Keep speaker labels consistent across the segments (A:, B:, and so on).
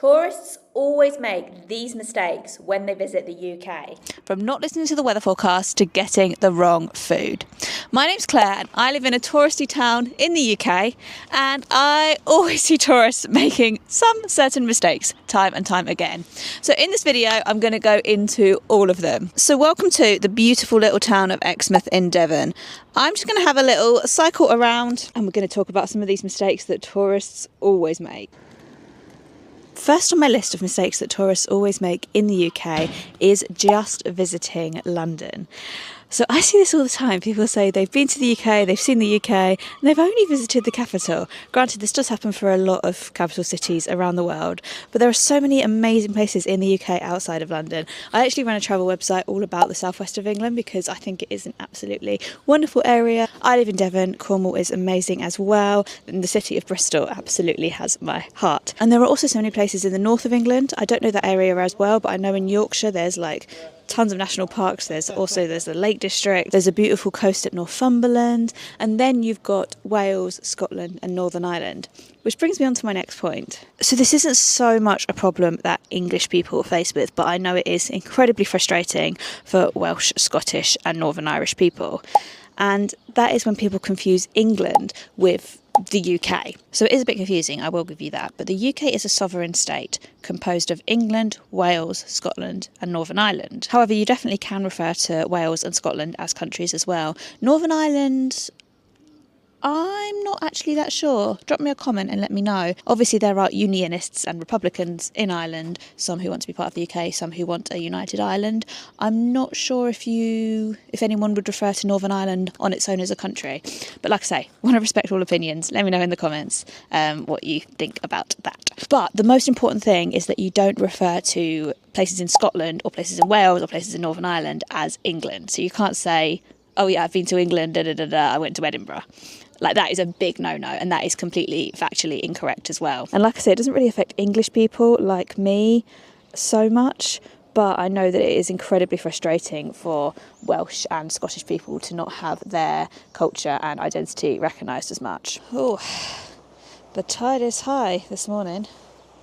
A: Tourists always make these mistakes when they visit the UK.
B: From not listening to the weather forecast to getting the wrong food. My name's Claire and I live in a touristy town in the UK, and I always see tourists making some certain mistakes time and time again. So in this video I'm going to go into all of them. So welcome to the beautiful little town of Exmouth in Devon. I'm just going to have a little cycle around and we're going to talk about some of these mistakes that tourists always make. First on my list of mistakes that tourists always make in the UK is just visiting London. So I see this all the time. People say they've been to the UK, they've seen the UK, and they've only visited the capital. Granted, this does happen for a lot of capital cities around the world, but there are so many amazing places in the UK outside of London. I actually run a travel website all about the southwest of England because I think it is an absolutely wonderful area. I live in Devon, Cornwall is amazing as well, and the city of Bristol absolutely has my heart. And there are also so many places in the north of England. I don't know that area as well, but I know in Yorkshire there's tons of national parks. There's the Lake District, there's a beautiful coast at Northumberland, and then you've got Wales, Scotland and Northern Ireland, which brings me on to my next point. So this isn't so much a problem that English people face with, but I know it is incredibly frustrating for Welsh, Scottish and Northern Irish people, and that is when people confuse England with the UK. So it is a bit confusing, I will give you that, but the UK is a sovereign state composed of England, Wales, Scotland and Northern Ireland. However, you definitely can refer to Wales and Scotland as countries as well. Northern Ireland, I'm not actually that sure. Drop me a comment and let me know. Obviously there are unionists and republicans in Ireland, some who want to be part of the UK, some who want a united Ireland. I'm not sure if anyone would refer to Northern Ireland on its own as a country. But like I say, want to respect all opinions. Let me know in the comments what you think about that. But the most important thing is that you don't refer to places in Scotland or places in Wales or places in Northern Ireland as England. So you can't say, oh yeah, I've been to England, I went to Edinburgh. That is a big no-no, and that is completely factually incorrect as well. And like I said, it doesn't really affect English people like me so much, but I know that it is incredibly frustrating for Welsh and Scottish people to not have their culture and identity recognised as much. Oh, the tide is high this morning.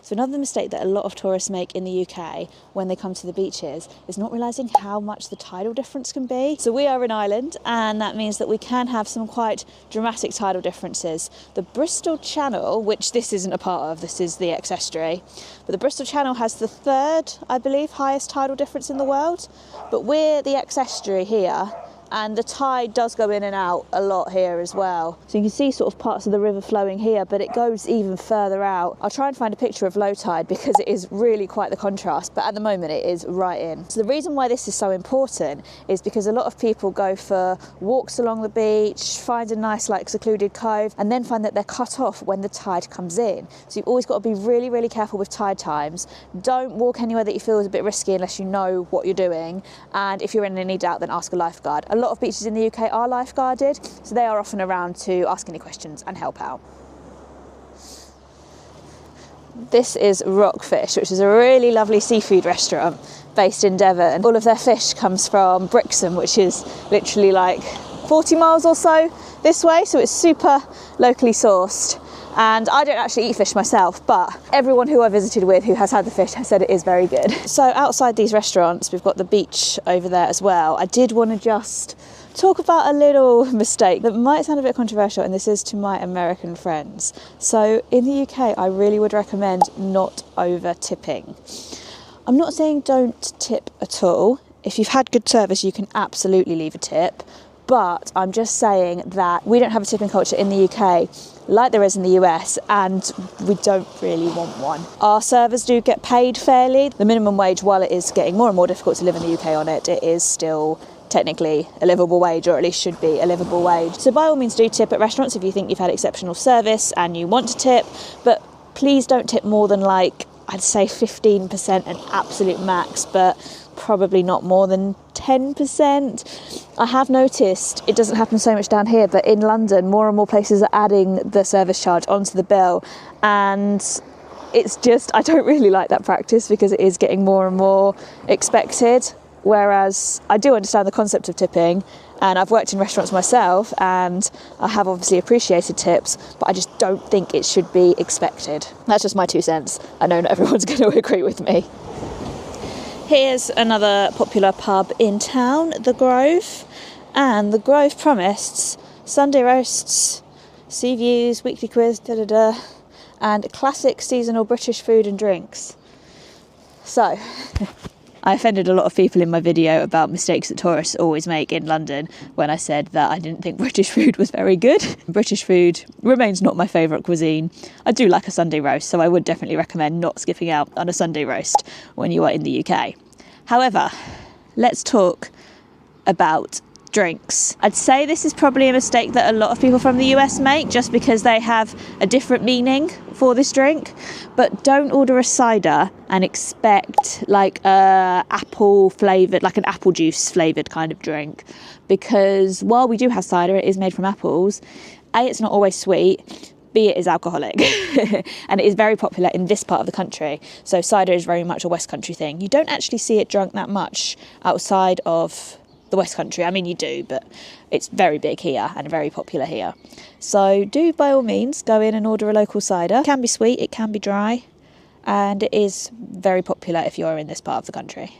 B: So another mistake that a lot of tourists make in the UK when they come to the beaches is not realising how much the tidal difference can be. So we are in Ireland, and that means that we can have some quite dramatic tidal differences. The Bristol Channel, which this isn't a part of, this is the ex-estuary, but the Bristol Channel has the third, I believe, highest tidal difference in the world. But we're the ex-estuary here, and the tide does go in and out a lot here as well. So you can see sort of parts of the river flowing here, but it goes even further out. I'll try and find a picture of low tide because it is really quite the contrast, but at the moment it is right in. So the reason why this is so important is because a lot of people go for walks along the beach, find a nice secluded cove, and then find that they're cut off when the tide comes in. So you've always got to be really, really careful with tide times. Don't walk anywhere that you feel is a bit risky unless you know what you're doing, and if you're in any doubt, then ask a lifeguard. A lot of beaches in the UK are lifeguarded, so they are often around to ask any questions and help out. This is Rockfish, which is a really lovely seafood restaurant based in Devon. All of their fish comes from Brixham, which is literally 40 miles or so this way, so it's super locally sourced. And I don't actually eat fish myself, but everyone who I visited with who has had the fish has said it is very good. So outside these restaurants, we've got the beach over there as well. I did want to just talk about a little mistake that might sound a bit controversial, and this is to my American friends. So in the UK, I really would recommend not over tipping. I'm not saying don't tip at all. If you've had good service, you can absolutely leave a tip. But I'm just saying that we don't have a tipping culture in the UK like there is in the US, and we don't really want one. Our servers do get paid fairly. The minimum wage, while it is getting more and more difficult to live in the UK on it, it is still technically a livable wage, or at least should be a livable wage. So by all means do tip at restaurants if you think you've had exceptional service and you want to tip, but please don't tip more than I'd say 15%, an absolute max, but probably not more than 10%. I have noticed it doesn't happen so much down here, but in London more and more places are adding the service charge onto the bill, and it's just, I don't really like that practice because it is getting more and more expected. Whereas I do understand the concept of tipping, and I've worked in restaurants myself and I have obviously appreciated tips, but I just don't think it should be expected. That's just my 2 cents. I know not everyone's going to agree with me. Here's another popular pub in town, The Grove. And The Grove promised Sunday roasts, sea views, weekly quiz, and classic seasonal British food and drinks. So, I offended a lot of people in my video about mistakes that tourists always make in London when I said that I didn't think British food was very good. British food remains not my favourite cuisine. I do like a Sunday roast, so I would definitely recommend not skipping out on a Sunday roast when you are in the UK. However, let's talk about drinks. I'd say this is probably a mistake that a lot of people from the US make just because they have a different meaning for this drink. But don't order a cider and expect like a apple flavoured, like an apple juice flavoured kind of drink, because while we do have cider, it is made from apples. A, it's not always sweet. B, it is alcoholic. And it is very popular in this part of the country. So cider is very much a West Country thing. You don't actually see it drunk that much outside of the West Country. I mean, you do, but it's very big here and very popular here. So do, by all means, go in and order a local cider. It can be sweet, it can be dry, and it is very popular if you're in this part of the country.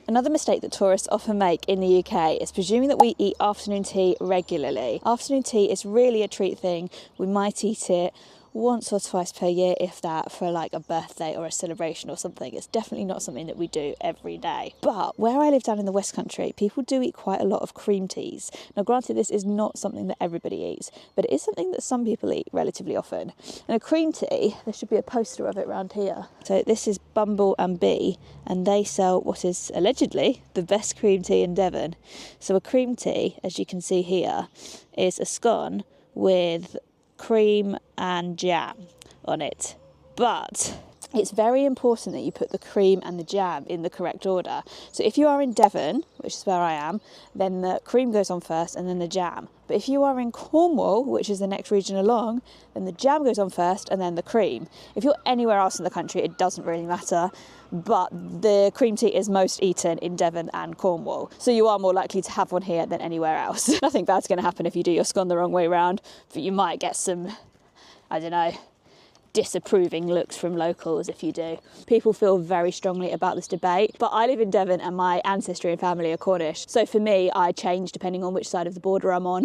B: Another mistake that tourists often make in the UK is presuming that we eat afternoon tea regularly. Afternoon tea is really a treat thing. We might eat it once or twice per year, if that, for like a birthday or a celebration or something. It's definitely not something that we do every day. But where I live down in the West Country, people do eat quite a lot of cream teas. Now granted, this is not something that everybody eats, but it is something that some people eat relatively often. And a cream tea, there should be a poster of it around here. So this is Bumble and Bee, and they sell what is allegedly the best cream tea in Devon. So a cream tea, as you can see here, is a scone with cream and jam on it, but it's very important that you put the cream and the jam in the correct order. So if you are in Devon, which is where I am, then the cream goes on first and then the jam. But if you are in Cornwall, which is the next region along, then the jam goes on first and then the cream. If you're anywhere else in the country, it doesn't really matter, but the cream tea is most eaten in Devon and Cornwall. So you are more likely to have one here than anywhere else. Nothing bad's going to happen if you do your scone the wrong way round, but you might get some, I don't know, disapproving looks from locals if you do. People feel very strongly about this debate, but I live in Devon and my ancestry and family are Cornish, so for me I change depending on which side of the border I'm on.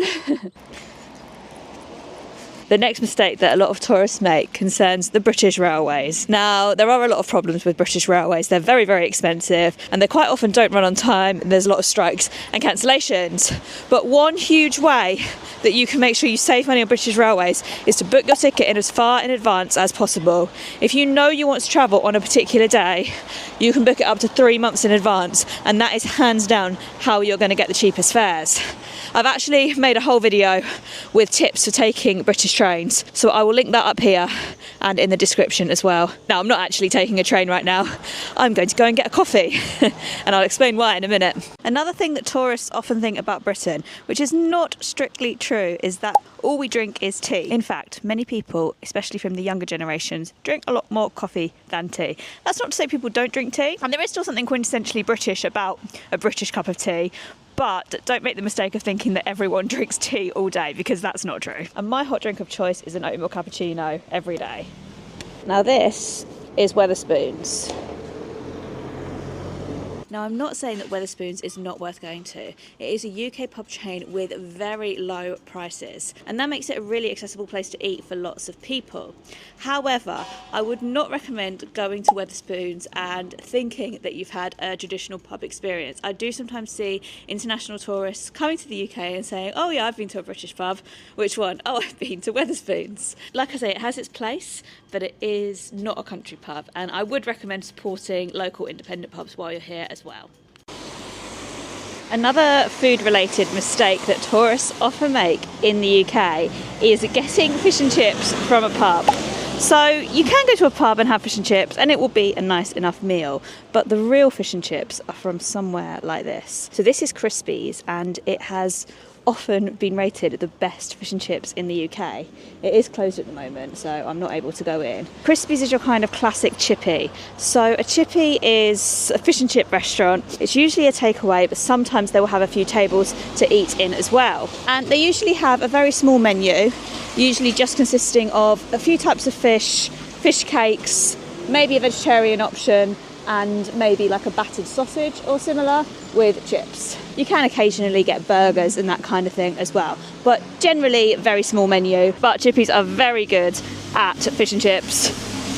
B: The next mistake that a lot of tourists make concerns the British Railways. Now, there are a lot of problems with British Railways. They're very, very expensive and they quite often don't run on time, and there's a lot of strikes and cancellations. But one huge way that you can make sure you save money on British Railways is to book your ticket in as far in advance as possible. If you know you want to travel on a particular day, you can book it up to 3 months in advance, and that is hands down how you're going to get the cheapest fares. I've actually made a whole video with tips for taking British trains, so I will link that up here and in the description as well. Now, I'm not actually taking a train right now. I'm going to go and get a coffee and I'll explain why in a minute. Another thing that tourists often think about Britain, which is not strictly true, is that all we drink is tea. In fact, many people, especially from the younger generations, drink a lot more coffee than tea. That's not to say people don't drink tea, and there is still something quintessentially British about a British cup of tea. But don't make the mistake of thinking that everyone drinks tea all day, because that's not true. And my hot drink of choice is an oatmeal cappuccino every day. Now this is Wetherspoons. Now, I'm not saying that Wetherspoons is not worth going to. It is a UK pub chain with very low prices, and that makes it a really accessible place to eat for lots of people. However, I would not recommend going to Wetherspoons and thinking that you've had a traditional pub experience. I do sometimes see international tourists coming to the UK and saying, oh yeah, I've been to a British pub. Which one? Oh, I've been to Wetherspoons. Like I say, it has its place, but it is not a country pub, and I would recommend supporting local independent pubs while you're here as well. Another food-related mistake that tourists often make in the UK is getting fish and chips from a pub. So you can go to a pub and have fish and chips and it will be a nice enough meal, but the real fish and chips are from somewhere like this. So this is Crispy's, and it has often been rated the best fish and chips in the UK. It is closed at the moment, so I'm not able to go in. Crispies is your kind of classic chippy. So a chippy is a fish and chip restaurant. It's usually a takeaway, but sometimes they will have a few tables to eat in as well. And they usually have a very small menu, usually just consisting of a few types of fish cakes, maybe a vegetarian option, and maybe like a battered sausage or similar with chips. You can occasionally get burgers and that kind of thing as well, but generally very small menu. But chippies are very good at fish and chips.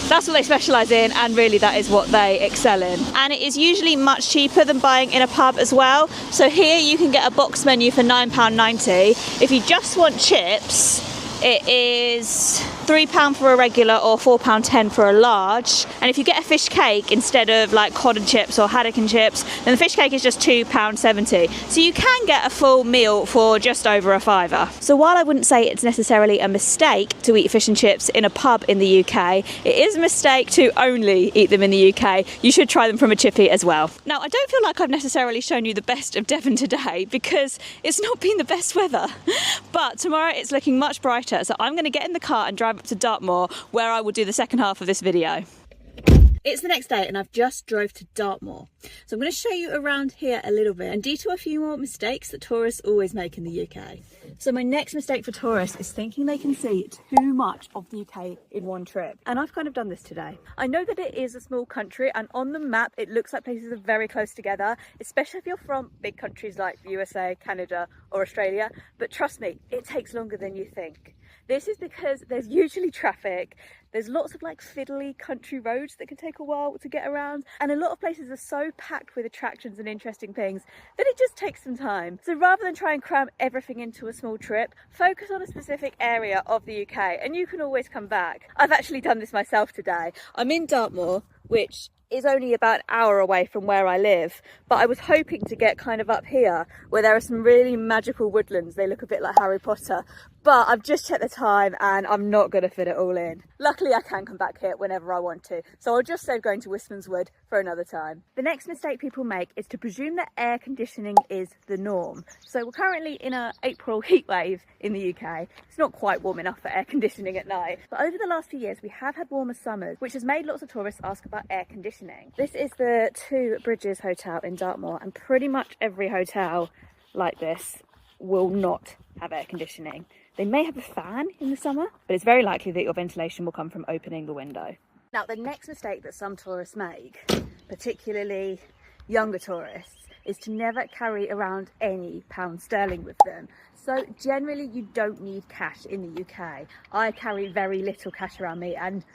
B: That's what they specialise in, and really that is what they excel in. And it is usually much cheaper than buying in a pub as well. So here you can get a box menu for £9.90. If you just want chips, it is £3 for a regular or £4.10 for a large. And if you get a fish cake instead of like cod and chips or haddock and chips, then the fish cake is just £2.70. So you can get a full meal for just over a fiver. So while I wouldn't say it's necessarily a mistake to eat fish and chips in a pub in the UK, it is a mistake to only eat them in the UK. You should try them from a chippy as well. Now, I don't feel like I've necessarily shown you the best of Devon today because it's not been the best weather. But tomorrow it's looking much brighter, so I'm going to get in the car and drive up to Dartmoor, where I will do the second half of this video. It's the next day and I've just drove to Dartmoor. So I'm going to show you around here a little bit and detail a few more mistakes that tourists always make in the UK. So my next mistake for tourists is thinking they can see too much of the UK in one trip. And I've kind of done this today. I know that it is a small country, and on the map it looks like places are very close together, especially if you're from big countries like the USA, Canada or Australia. But trust me, it takes longer than you think. This is because there's usually traffic, there's lots of like fiddly country roads that can take a while to get around, and a lot of places are so packed with attractions and interesting things that it just takes some time. So rather than try and cram everything into a small trip, focus on a specific area of the UK and you can always come back. I've actually done this myself today. I'm in Dartmoor, which is only about an hour away from where I live, but I was hoping to get kind of up here where there are some really magical woodlands. They look a bit like Harry Potter, but I've just checked the time and I'm not going to fit it all in. Luckily I can come back here whenever I want to, so I'll just save going to Wetherspoons Wood for another time. The next mistake people make is to presume that air conditioning is the norm. So we're currently in an April heat wave in the UK. It's not quite warm enough for air conditioning at night, but over the last few years we have had warmer summers, which has made lots of tourists ask about air conditioning. This is the Two Bridges Hotel in Dartmoor, and pretty much every hotel like this will not have air conditioning. They may have a fan in the summer, but it's very likely that your ventilation will come from opening the window. Now, the next mistake that some tourists make, particularly younger tourists, is to never carry around any pound sterling with them. So generally you don't need cash in the UK. I carry very little cash around me and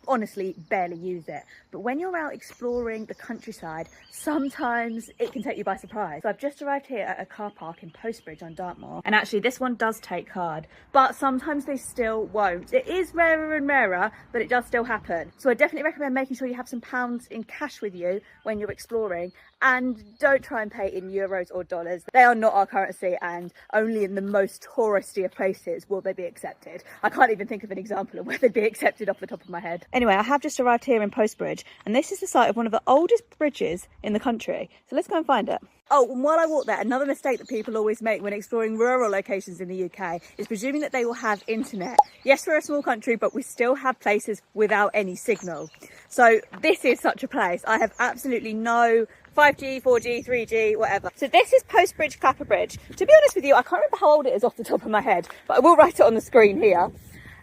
B: honestly barely use it. But when you're out exploring the countryside, sometimes it can take you by surprise. So I've just arrived here at a car park in Postbridge on Dartmoor, and actually this one does take card, but sometimes they still won't. It is rarer and rarer, but it does still happen. So I definitely recommend making sure you have some pounds in cash with you when you're exploring, and don't try and pay in euros or dollars. They are not our currency, and only in the most touristy of places will they be accepted. I can't even think of an example of where they'd be accepted off the top of my head. Anyway, I have just arrived here in Postbridge, and this is the site of one of the oldest bridges in the country. So let's go and find it. Oh, and while I walk there, another mistake that people always make when exploring rural locations in the UK is presuming that they will have internet. Yes, we're a small country, but we still have places without any signal. So this is such a place. I have absolutely no 5G, 4G, 3G, whatever. So this is Postbridge Clapper Bridge. To be honest with you, I can't remember how old it is off the top of my head, but I will write it on the screen here.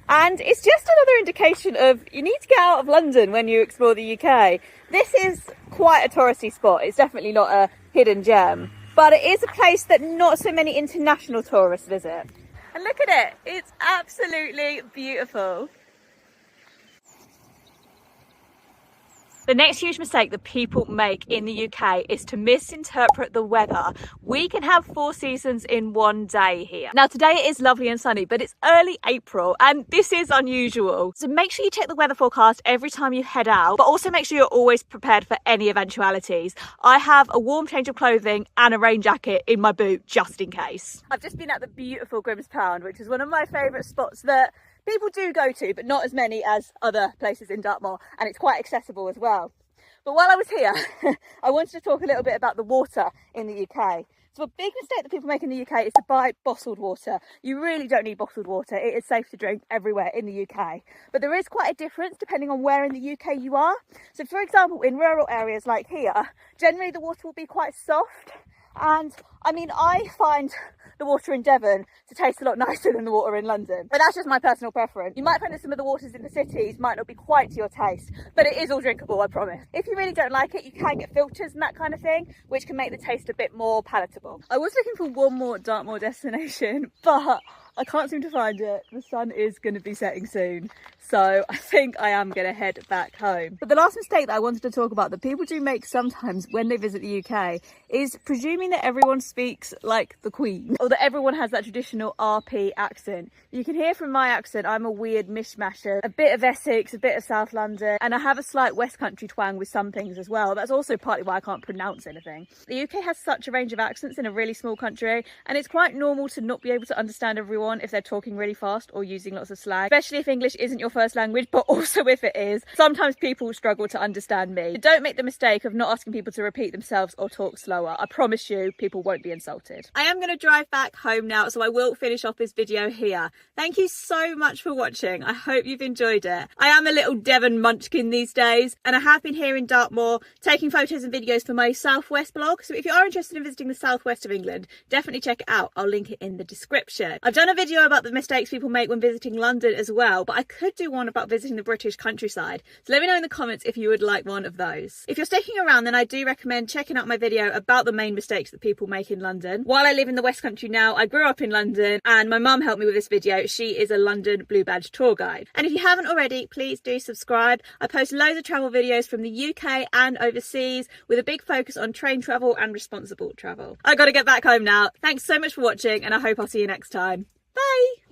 B: And it's just another indication of you need to get out of London when you explore the UK. This is quite a touristy spot. It's definitely not a hidden gem, but it is a place that not so many international tourists visit. And look at it, it's absolutely beautiful. The next huge mistake that people make in the UK is to misinterpret the weather. We can have 4 seasons in one day here. Now today it is lovely and sunny, but it's early April and this is unusual. So make sure you check the weather forecast every time you head out, but also make sure you're always prepared for any eventualities. I have a warm change of clothing and a rain jacket in my boot just in case. I've just been at the beautiful Grimm's Pound, which is one of my favourite spots that people do go to, but not as many as other places in Dartmoor, and it's quite accessible as well. But while I was here, I wanted to talk a little bit about the water in the UK. So a big mistake that people make in the UK is to buy bottled water. You really don't need bottled water. It is safe to drink everywhere in the UK. But there is quite a difference depending on where in the UK you are. So for example, in rural areas like here, generally the water will be quite soft. And I mean, I find the water in Devon to taste a lot nicer than the water in London. But that's just my personal preference. You might find that some of the waters in the cities might not be quite to your taste, but it is all drinkable, I promise. If you really don't like it, you can get filters and that kind of thing, which can make the taste a bit more palatable. I was looking for one more Dartmoor destination, but I can't seem to find it. The sun is going to be setting soon, so I think I am going to head back home. But the last mistake that I wanted to talk about that people do make sometimes when they visit the UK is presuming that everyone speaks like the Queen, or that everyone has that traditional RP accent. You can hear from my accent, I'm a weird mishmasher, a bit of Essex, a bit of South London, and I have a slight West Country twang with some things as well. That's also partly why I can't pronounce anything. The UK has such a range of accents in a really small country, and it's quite normal to not be able to understand everyone if they're talking really fast or using lots of slang, especially if English isn't your first language, but also if it is. Sometimes people struggle to understand me. So don't make the mistake of not asking people to repeat themselves or talk slower. I promise you, people won't be insulted. I am going to drive back home now, so I will finish off this video here. Thank you so much for watching. I hope you've enjoyed it. I am a little Devon munchkin these days, and I have been here in Dartmoor taking photos and videos for my Southwest blog. So if you are interested in visiting the southwest of England, definitely check it out. I'll link it in the description. I've done a video about the mistakes people make when visiting London as well, but I could do one about visiting the British countryside. So let me know in the comments if you would like one of those. If you're sticking around, then I do recommend checking out my video about the main mistakes that people make in London. While I live in the West Country now, I grew up in London and my mum helped me with this video. She is a London Blue Badge tour guide. And if you haven't already, please do subscribe. I post loads of travel videos from the UK and overseas with a big focus on train travel and responsible travel. I gotta get back home now. Thanks so much for watching and I hope I'll see you next time. Bye!